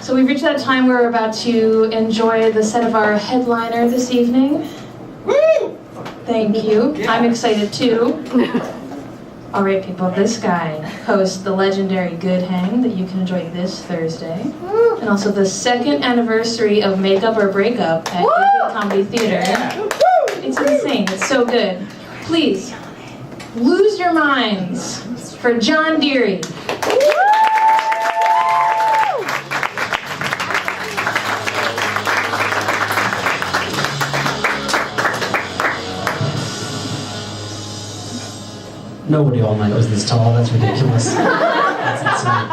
So we've reached that time where we're about to enjoy the set of our headliner this evening. Woo! Thank you. I'm excited too. All right, people, this guy hosts the legendary Good Hang that you can enjoy this Thursday. And also the second anniversary of Makeup or Breakup at Good Comedy Theater. It's insane. It's so good. Please, lose your minds for John Deary. Nobody all night was this tall. That's ridiculous. That's insane.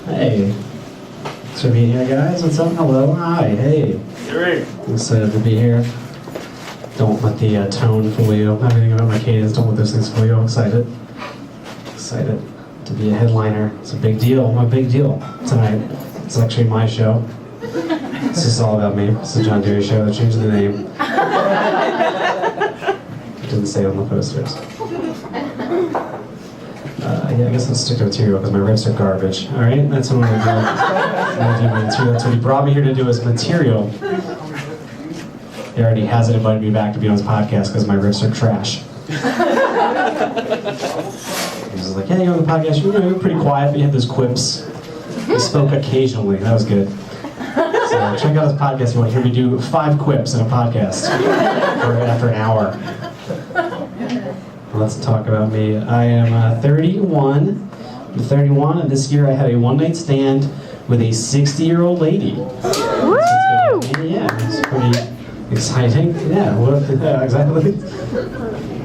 Hey. Thanks for being here, guys. What's up? Hello. Hi. Hey. Deary. I'm excited to be here. Don't let the tone fool you. Everything about my cadence, don't let those things fool you. I'm excited. Excited to be a headliner. It's a big deal. I'm a big deal tonight. It's actually my show. This is all about me. It's the John Deary Show. They changed the name. Didn't say on the posters. Yeah, I guess I'll stick to material because my riffs are garbage. All right, that's what I'm gonna do. That's what he brought me here to do is material. He already hasn't invited me back to be on his podcast because my riffs are trash. He was like, "Yeah, you're on the podcast. You're pretty quiet, but you had those quips. You spoke occasionally. That was good." So check out his podcast if you want to hear me do 5 quips in a podcast after an hour. Let's talk about me. I am 31. I'm 31, and this year I had a one-night stand with a 60-year-old lady. Woo! Yeah, it's pretty exciting. Yeah, exactly.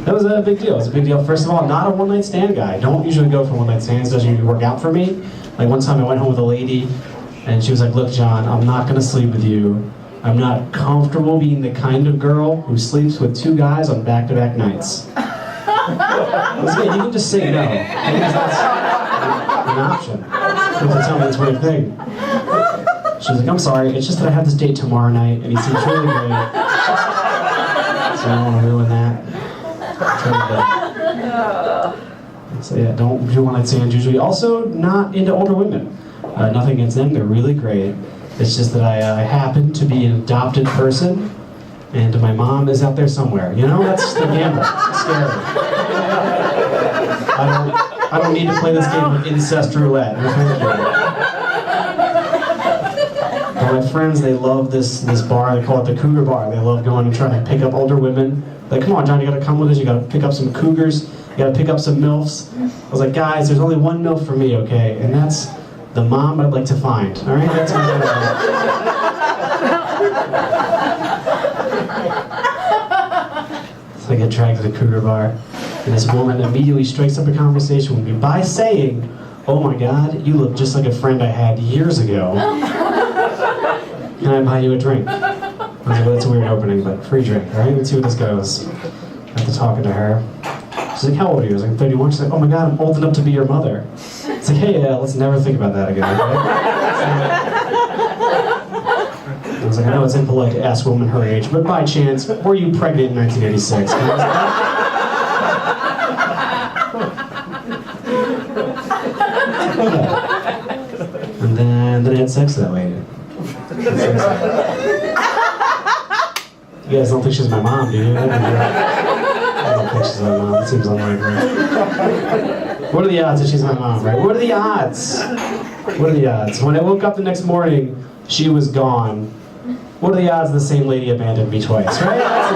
That was a big deal. It was a big deal. First of all, I'm not a one-night stand guy. I don't usually go for one-night stands. It doesn't usually work out for me. Like one time I went home with a lady, and she was like, "Look, John, I'm not going to sleep with you. I'm not comfortable being the kind of girl who sleeps with 2 guys on back-to-back nights." You can just say no. That's an option. You have to tell me this weird thing. She's like, "I'm sorry, it's just that I have this date tomorrow night, and he seems really great. So I don't want to ruin that." So yeah, don't do one-night stands usually. Also, not into older women. Nothing against them, they're really great. It's just that I happen to be an adopted person, and my mom is out there somewhere. You know, that's the gamble. It's scary. I don't need to play this game of incest roulette. No, thank you. But my friends, they love this bar. They call it the Cougar Bar. They love going and trying to pick up older women. Like, "Come on, John, you gotta come with us. You gotta pick up some cougars. You gotta pick up some MILFs." I was like, "Guys, there's only one MILF for me, okay? And that's the mom I'd like to find. All right, that's what I'm So I get dragged to the Cougar Bar, and this woman immediately strikes up a conversation with me by saying, "Oh my God, you look just like a friend I had years ago. Can I buy you a drink?" I was like, "Well, that's a weird opening, but free drink. All right, let's see where this goes." After talking to her, she's like, "How old are you?" I was like, "I'm 31. She's like, "Oh my God, I'm old enough to be your mother." It's like, "Hey, let's never think about that again." Okay? I was like, "I know it's impolite to ask a woman her age, but by chance, were you pregnant in 1986? And then I had sex with that lady. You guys don't think she's my mom, do you? I don't think she's my mom. It seems unlikely. What are the odds that she's my mom, right? What are the odds? What are the odds? When I woke up the next morning, she was gone. What are the odds the same lady abandoned me twice, right? That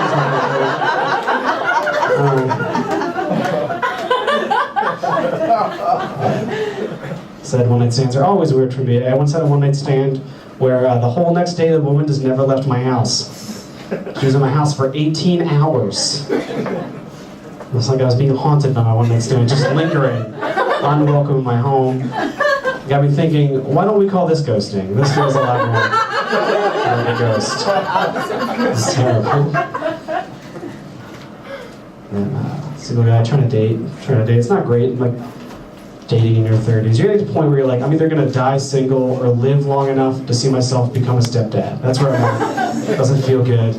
seems Said one-night stands are always weird for me. I once had a one-night stand where the whole next day the woman just never left my house. She was in my house for 18 hours. It was like I was being haunted by my one-night stand, just lingering, unwelcome in my home. It got me thinking, why don't we call this ghosting? This feels a lot more like a ghost. It's terrible. And, single guy trying to date. It's not great. Like dating in your 30s. You're at the point where you're like, I'm either gonna die single or live long enough to see myself become a stepdad. That's where I'm at. It doesn't feel good.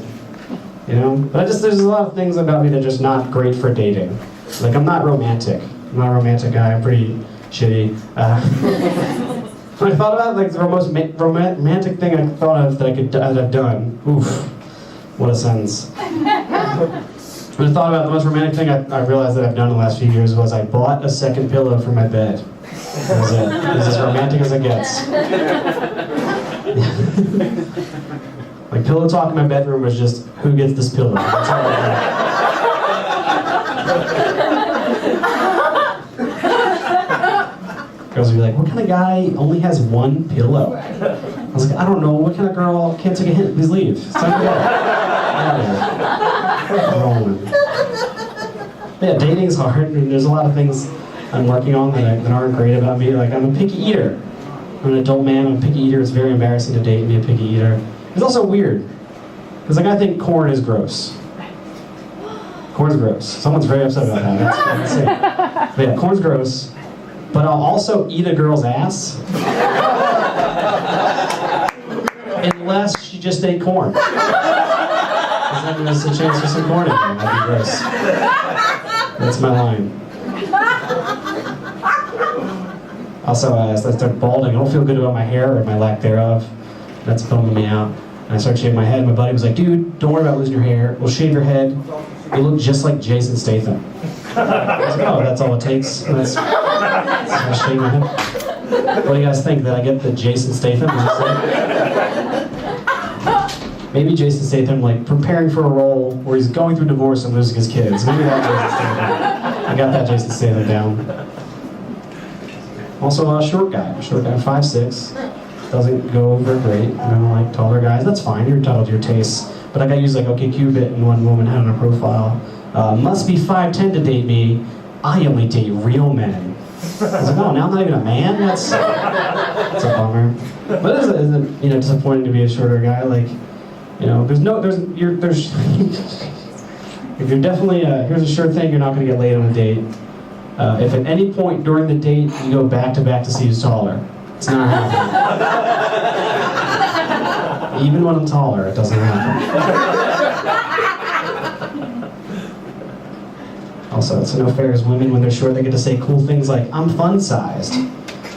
You know? But there's a lot of things about me that are just not great for dating. Like, I'm not romantic. I'm not a romantic guy. I'm pretty shitty. When I thought about like the most romantic thing I thought of that that I've done, oof, what a sentence. When I thought about the most romantic thing I realized that I've done in the last few years was I bought a second pillow for my bed. That was it. It was as romantic as it gets. Like pillow talk in my bedroom was just, who gets this pillow? That's all I had. Girls would be like, what kind of guy only has one pillow? I was like, I don't know, what kind of girl can't take a hint? Please leave. It's time to go. Yeah, dating's hard, and there's a lot of things I'm working on that aren't great about me. Like, I'm a picky eater. I'm an adult man, I'm a picky eater. It's very embarrassing to date and be a picky eater. It's also weird, because like I think corn is gross. Corn's gross. Someone's very upset about that. That's it. But yeah, corn's gross, but I'll also eat a girl's ass. Unless she just ate corn. Because then there's a chance for some corn in there. That'd be gross. That's my line. Also, as I start balding, I don't feel good about my hair or my lack thereof. That's bumming me out. And I started shaving my head. My buddy was like, dude, don't worry about losing your hair. We'll shave your head. You look just like Jason Statham. I was like, oh, that's all it takes. That's I shave my head. What do you guys think? Did I get the Jason Statham? Maybe Jason Statham, like, preparing for a role where he's going through divorce and losing his kids. Maybe that Jason Statham. I got that Jason Statham down. Also, a short guy, 5'6". Doesn't go over great. I don't like taller guys. That's fine. You're entitled to your tastes. But I got used like OkCupid, and one woman had on her profile, must be 5'10" to date me. I only date real men. I was like, oh, now I'm not even a man? That's a bummer. But is it disappointing to be a shorter guy? Like, if you're definitely, here's a sure thing, you're not going to get laid on a date. If at any point during the date you go back to back to see who's taller, it's not happening. Even when I'm taller, it doesn't happen. Also, it's no fair as women when they're short, they get to say cool things like, I'm fun-sized,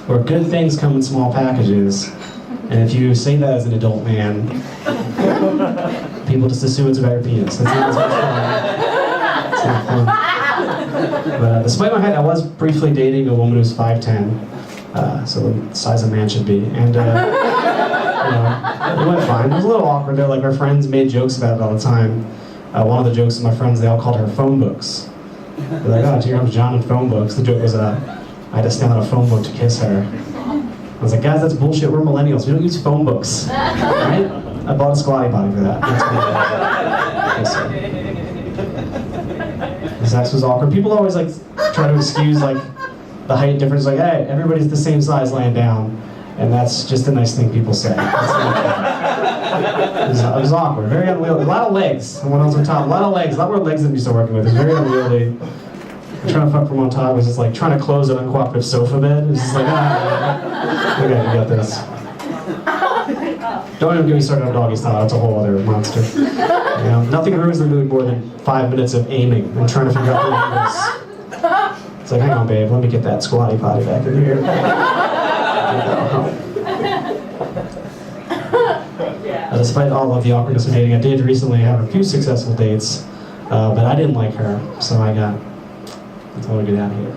or good things come in small packages. And if you say that as an adult man, people just assume it's about your penis. That's not as much fun. It's not fun. But despite my height, I was briefly dating a woman who's 5'10", so the size a man should be. And it went fine. It was a little awkward though. Like, our friends made jokes about it all the time. One of the jokes of my friends, they all called her phone books. They're like, oh, here comes John in phone books. The joke was, I had to stand on a phone book to kiss her. I was like, guys, that's bullshit. We're millennials. We don't use phone books. Right? I bought a squatty potty for that. The sex was awkward. People always like try to excuse like the height difference. Like, hey, everybody's the same size laying down, and that's just a nice thing people say. It was awkward. Very unwieldy. A lot of legs. And when I was on top, a lot of legs. A lot more legs than we still working with. It was very unwieldy. Trying to fuck from on top was just like trying to close an uncooperative sofa bed. It was just like, okay, we got this. Don't even get me started on doggy style. That's a whole other monster. Nothing ruins the mood more than 5 minutes of aiming and trying to figure out who it is. It's like, hang on, babe, let me get that squatty potty back in here. Despite all of the awkwardness of dating, I did recently have a few successful dates, but I didn't like her, so I told her to get out of here.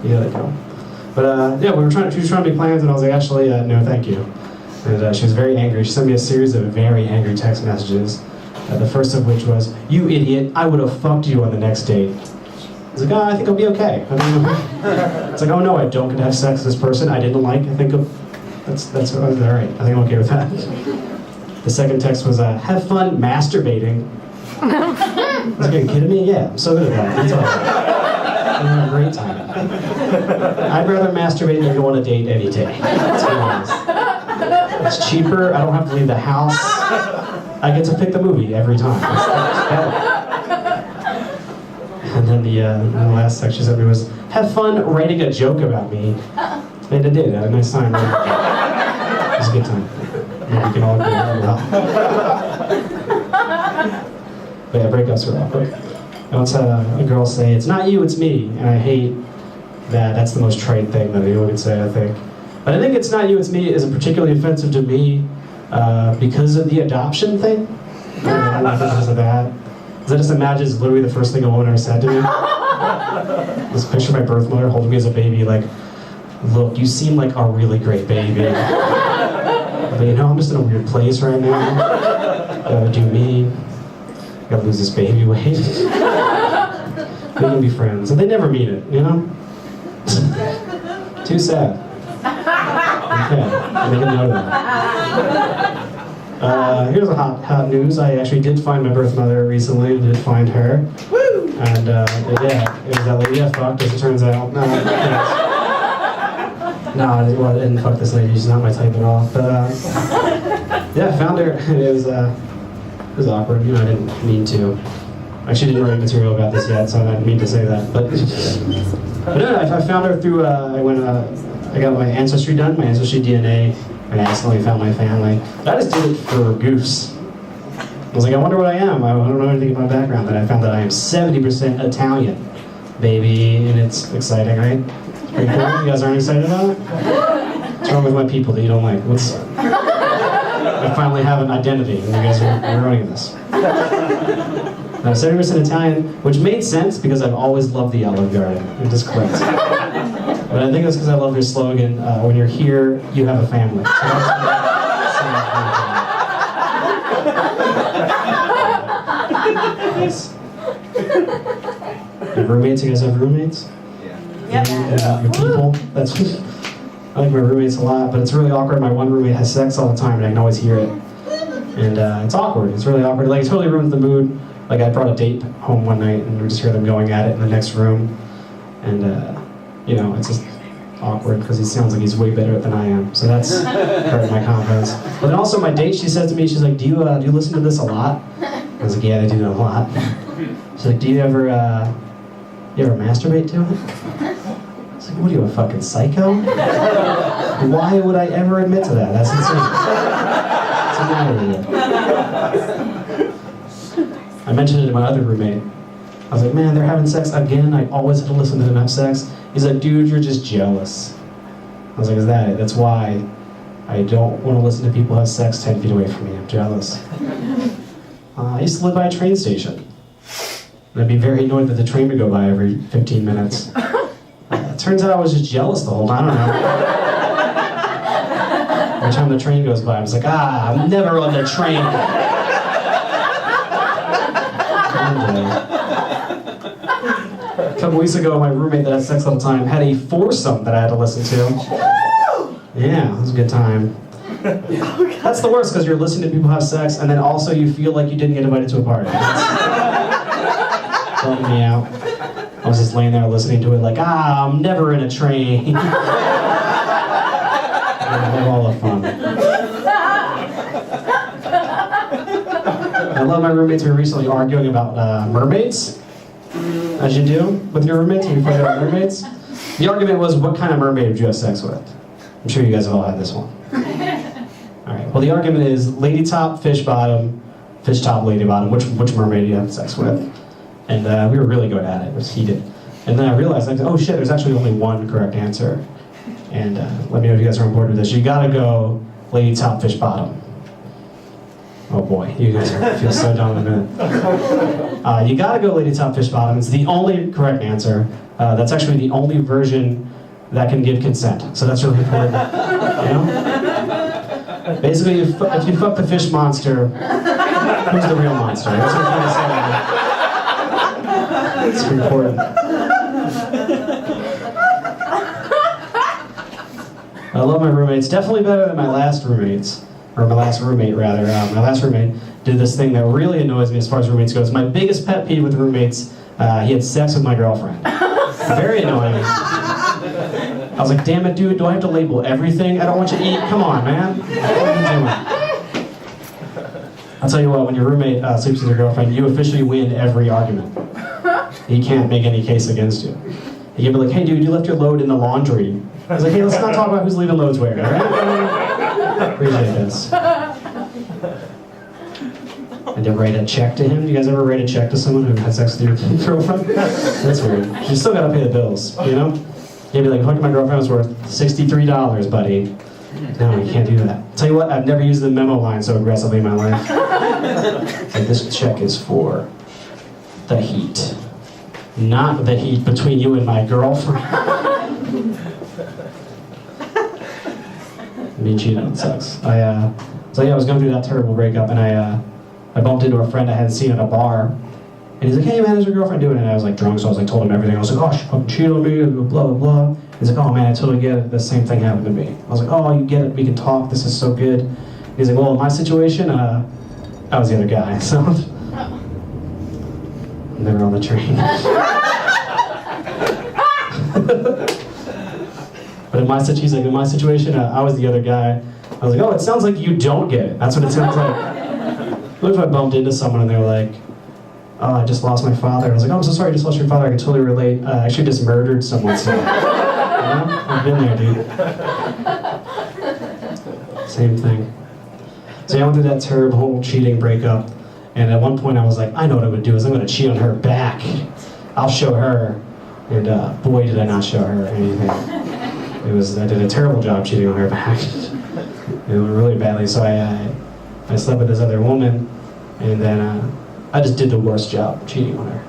You gotta go. But she was trying to make plans, and I was like, actually, no, thank you. And she was very angry. She sent me a series of very angry text messages. The first of which was, you idiot, I would have fucked you on the next date. I was like, I think I'll be okay. It's like, oh no, I don't get to have sex with this person I didn't like. I think that's all right. I think I'm okay with that. The second text was, have fun masturbating. I was like, are you kidding me? Yeah, I'm so good at that. That's all. I'm having a great time. I'd rather masturbate than go on a date any day. Let's be honest. It's cheaper. I don't have to leave the house. I get to pick the movie every time. It's better. And then the last section sent me was, have fun writing a joke about me. And I did. I had a nice time. It was a good time. Maybe we can all agree on that. But yeah, breakups are awkward. I once had a girl say, it's not you, it's me. And I hate that's the most trite thing that anyone could say, I think. But I think it's not you, it's me, isn't particularly offensive to me because of the adoption thing. Because of that. Because I just imagine it's literally the first thing a woman ever said to me. Just picture my birth mother holding me as a baby, like, look, you seem like a really great baby. But you know, I'm just in a weird place right now. Gotta do me. Gotta lose this baby weight. We can be friends. And they never mean it, you know? Too sad. Okay, make a note of that. Here's a hot news. I actually did find my birth mother recently. I did find her. Woo! And yeah, it was that lady I fucked, as it turns out. No, I didn't fuck this lady. She's not my type at all. But yeah, I found her. It was awkward. You know, I didn't mean to. I actually didn't write material about this yet, so I didn't mean to say that. But no, I found her through. I got my ancestry done, my ancestry DNA, and I accidentally found my family. But I just did it for goofs. I was like, I wonder what I am. I don't know anything about my background. And I found that I am 70% Italian, baby, and it's exciting, right? Pretty cool. You guys aren't excited about it? What's wrong with my people that you don't like? I finally have an identity, and you guys are running this. Now, 70% Italian, which made sense because I've always loved the Olive Garden. It just clicked. But I think it's because I love your slogan, when you're here, you have a family. So that's you have roommates? You guys have roommates? Yep. Your people? That's I like my roommates a lot, but it's really awkward. My one roommate has sex all the time, and I can always hear it. And it's awkward. It's really awkward. Like, it totally ruins the mood. Like, I brought a date home one night, and we just hear them going at it in the next room. And, you know, it's just awkward, because he sounds like he's way better than I am. So that's hurting my confidence. But then also, my date, she said to me, she's like, do you listen to this a lot? I was like, yeah, I do a lot. She's like, do you ever masturbate to it? I was like, what are you, a fucking psycho? Why would I ever admit to that? That's insane. What's the matter with you? I mentioned it to my other roommate. I was like, man, they're having sex again? I always have to listen to them have sex. He's like, dude, you're just jealous. I was like, is that it? That's why I don't want to listen to people have sex 10 feet away from me. I'm jealous. I used to live by a train station. And I'd be very annoyed that the train would go by every 15 minutes. It turns out I was just jealous the whole time. I don't know. Every time the train goes by, I was like, I'm never on the train. A couple weeks ago, my roommate that had sex all the time had a foursome that I had to listen to. Yeah, it was a good time. That's the worst, because you're listening to people have sex, and then also you feel like you didn't get invited to a party. Bumming me out. I was just laying there listening to it like, I'm never in a train. I have all the fun. I love my roommates. We were recently arguing about mermaids, as you do with your roommates when you fight about mermaids. The argument was, what kind of mermaid would you have sex with? I'm sure you guys have all had this one. All right. Well, the argument is lady top, fish bottom, fish top, lady bottom. Which mermaid do you have sex with? And we were really good at it. It was heated. And then I realized, like, oh shit, there's actually only one correct answer. And let me know if you guys are on board with this. You gotta go lady top, fish bottom. Oh boy, you guys feel so dumb in a minute. You gotta go lady top, fish bottom. It's the only correct answer. That's actually the only version that can give consent. So that's really important. You know? Basically, if you fuck the fish monster, who's the real monster? That's what I'm trying to say. It's pretty important. I love my roommates. Definitely better than my last roommates. Or my last roommate, rather. My last roommate did this thing that really annoys me as far as roommates goes. My biggest pet peeve with roommates, he had sex with my girlfriend. Very annoying. I was like, damn it, dude, do I have to label everything? I don't want you to eat. Come on, man. What are you doing? I'll tell you what, when your roommate sleeps with your girlfriend, you officially win every argument. He can't make any case against you. He can be like, hey, dude, you left your load in the laundry. I was like, hey, let's not talk about who's leaving loads where, all right? Appreciate this. And to write a check to him. Do you guys ever write a check to someone who had sex with your girlfriend? That's weird. You still gotta pay the bills, you know? He'd be like, "Look, my girlfriend was worth $63, buddy." No, you can't do that. Tell you what, I've never used the memo line so aggressively in my life. Like, this check is for the heat, not the heat between you and my girlfriend. Being cheated on sucks. I was going through that terrible breakup, and I bumped into a friend I hadn't seen at a bar. And he's like, "Hey man, how's your girlfriend doing?" And I was like drunk, so I was like told him everything. I was like, "Oh, she fucking cheated on me," blah blah blah. He's like, "Oh man, I totally get it. The same thing happened to me." I was like, "Oh, you get it. We can talk. This is so good." He's like, "Well, in my situation, I was the other guy, so never on the train." But in my situation, I was the other guy. I was like, "Oh, it sounds like you don't get it." That's what it sounds like. What if I bumped into someone and they were like, "Oh, I just lost my father." I was like, "Oh, I'm so sorry, you just lost your father. I can totally relate. I actually just murdered someone." So, you know? I've been there, dude. Same thing. So yeah, I went through that terrible cheating breakup, and at one point I was like, I know what I would do is I'm going to cheat on her back. I'll show her. And boy, did I not show her anything. I did a terrible job cheating on her back. It went really badly. So I slept with this other woman, and then I just did the worst job cheating on her.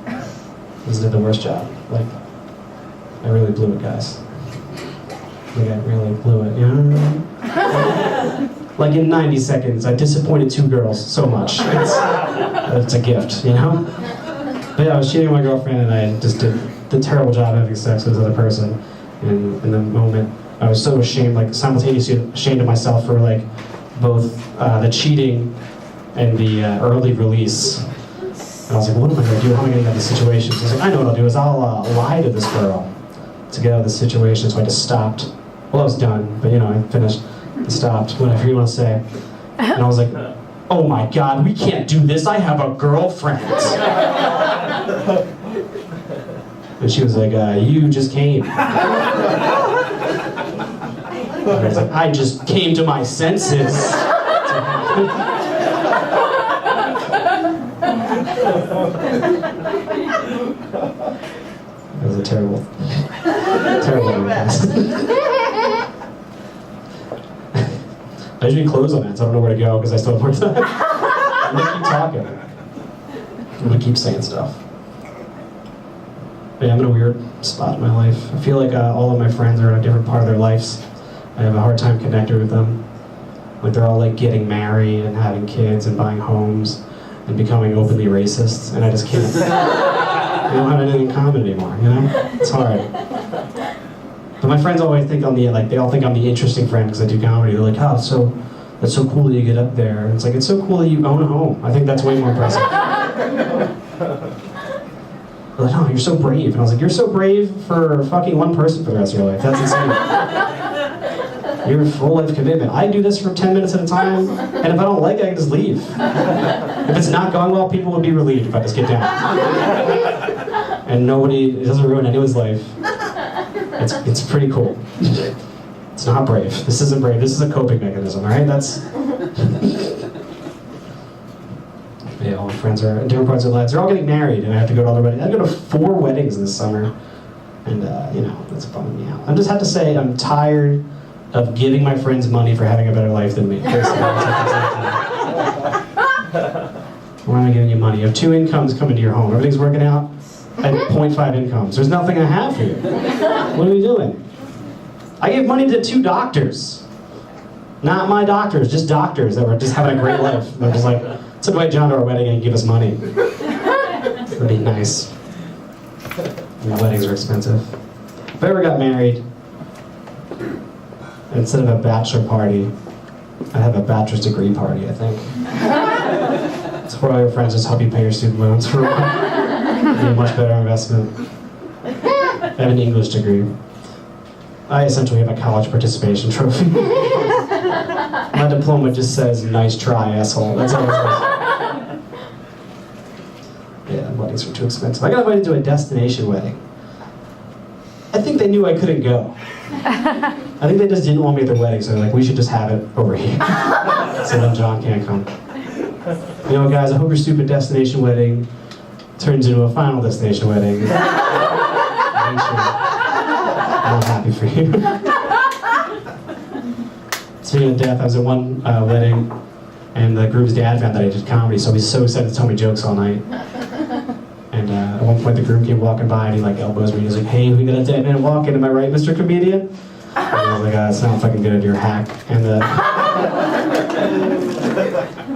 Just did the worst job. Like, I really blew it, guys. Like, I really blew it, you know? Like, in 90 seconds, I disappointed 2 girls so much. It's a gift, you know? But yeah, I was cheating on my girlfriend, and I just did the terrible job having sex with this other person. And in the moment, I was so ashamed, like, simultaneously ashamed of myself for, like, both the cheating and the early release. And I was like, what am I going to do? How am I going to get out of this situation? So I was like, I know what I'll do is I'll lie to this girl to get out of this situation. So I just stopped. Well, I was done, but you know, I finished. I stopped, whatever you want to say. And I was like, oh my God, we can't do this. I have a girlfriend. And she was like, you just came. And I was like, I just came to my senses. That was a terrible podcast. I usually close on that, so I don't know where to go because I still have more time. I'm gonna keep talking. I'm gonna keep saying stuff. But yeah, I'm in a weird spot in my life. I feel like all of my friends are in a different part of their lives. I have a hard time connecting with them. Like they're all like getting married and having kids and buying homes and becoming openly racist, and I just can't. We don't have anything in common anymore, you know? It's hard. But my friends always think they all think I'm the interesting friend because I do comedy. They're like, oh, that's so cool that you get up there. And it's like, it's so cool that you own a home. I think that's way more impressive. They're like, oh, you're so brave. And I was like, you're so brave for fucking one person for the rest of your life. That's insane. You're full life commitment. I do this for 10 minutes at a time, and if I don't like it, I can just leave. If it's not going well, people would be relieved if I just get down. And it doesn't ruin anyone's life. It's pretty cool. It's not brave. This isn't brave. This is a coping mechanism, all right? Yeah, all my friends are in different parts of their lives. They're all getting married, and I have to go to all their weddings. I go to 4 weddings this summer, and you know, that's bumming me out. I just have to say, I'm tired of giving my friends money for having a better life than me. Why am I giving you money? You have 2 incomes coming to your home. Everything's working out. I have 0.5 incomes. There's nothing I have for you. What are we doing? I gave money to 2 doctors. Not my doctors, just doctors that were just having a great life. They're just like, let's invite John to our wedding and give us money. That'd be nice. Weddings are expensive. If I ever got married, instead of a bachelor party, I'd have a bachelor's degree party, I think. It's where all your friends just help you pay your student loans for a while. It'd be a much better investment. I have an English degree. I essentially have a college participation trophy. My diploma just says, nice try, asshole. That's all it says. Yeah, weddings are too expensive. I got invited to a destination wedding. I think they knew I couldn't go. I think they just didn't want me at their wedding, so they're like, we should just have it over here. So then John can't come. You know, guys, I hope your stupid destination wedding turns into a final destination wedding. I I'm happy for you. Speaking of death, I was at one wedding, and the groom's dad found that I did comedy, so he was so excited to tell me jokes all night. And at one point, the groom came walking by, and he like elbows me. He was like, "Hey, we got a dead man walking. Am I right, Mr. Comedian?" And I was like, "It's not fucking good. You're a hack." And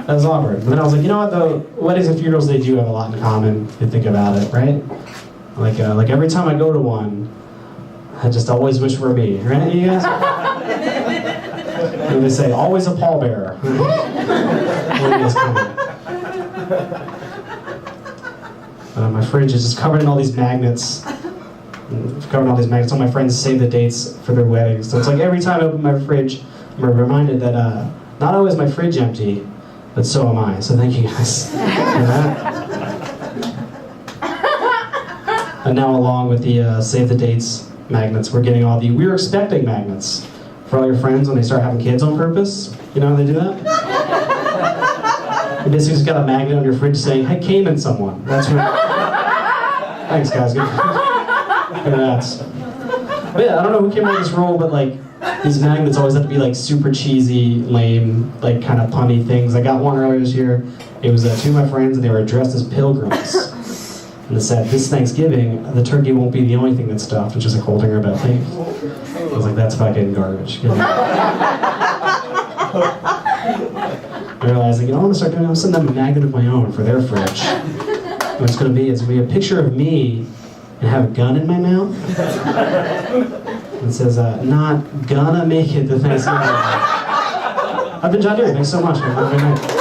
that was awkward. But then I was like, you know what? Though weddings and funerals, they do have a lot in common. If you think about it, right? Like every time I go to one, I just always wish for me, right? You guys? And they say, always a pallbearer. My fridge is just covered in all these magnets. Covered in all these magnets. All my friends save the dates for their weddings. So it's like every time I open my fridge, I'm reminded that not only is my fridge empty, but so am I. So thank you guys for that. And now along with the save the dates magnets, we're getting all the we're expecting magnets for all your friends when they start having kids on purpose. You know how they do that? You basically just got a magnet on your fridge saying, "I came in someone." That's what. Thanks, guys. Good. Congrats. But yeah, I don't know who came up with this rule, but like these magnets always have to be like super cheesy, lame, like kind of punny things. I got one earlier this year. It was two of my friends, and they were dressed as pilgrims. And it said, "This Thanksgiving, the turkey won't be the only thing that's stuffed," which is like holding her about things. I was like, that's fucking garbage. I realized, like, you know, I want to start doing, I'm sending them a magnet of my own for their fridge. What it's going to be is a picture of me and have a gun in my mouth. It says, "Not gonna make it to Thanksgiving." I've been John Deary. Thanks so much. Have a good night.